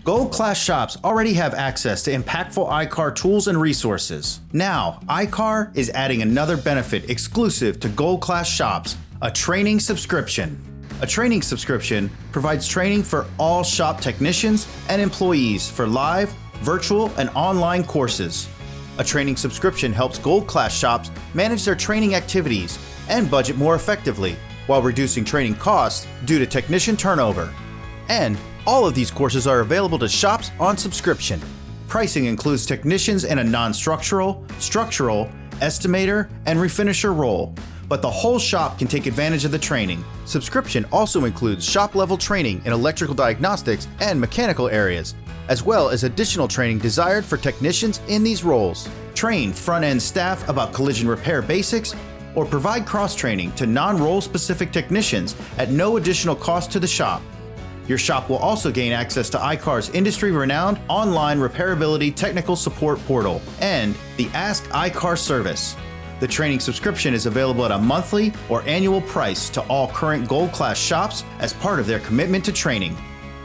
Gold Class shops already have access to impactful iCar tools and resources. Now, iCar is adding another benefit exclusive to Gold Class shops, a training subscription. A training subscription provides training for all shop technicians and employees for live, virtual, and online courses. A training subscription helps Gold Class shops manage their training activities and budget more effectively while reducing training costs due to technician turnover. And all of these courses are available to shops on subscription. Pricing includes technicians in a non-structural, structural, estimator, and refinisher role, but the whole shop can take advantage of the training. Subscription also includes shop-level training in electrical diagnostics and mechanical areas, as well as additional training desired for technicians in these roles. Train front-end staff about collision repair basics, or provide cross-training to non-role specific technicians at no additional cost to the shop. Your shop will also gain access to iCar's industry-renowned online repairability technical support portal and the Ask iCar service. The training subscription is available at a monthly or annual price to all current Gold Class shops as part of their commitment to training.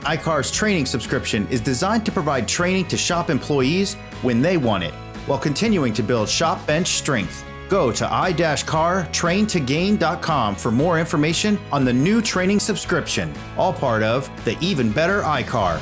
iCar's training subscription is designed to provide training to shop employees when they want it, while continuing to build shop bench strength. Go to i-cartraintogain.com for more information on the new training subscription, all part of the Even Better iCar.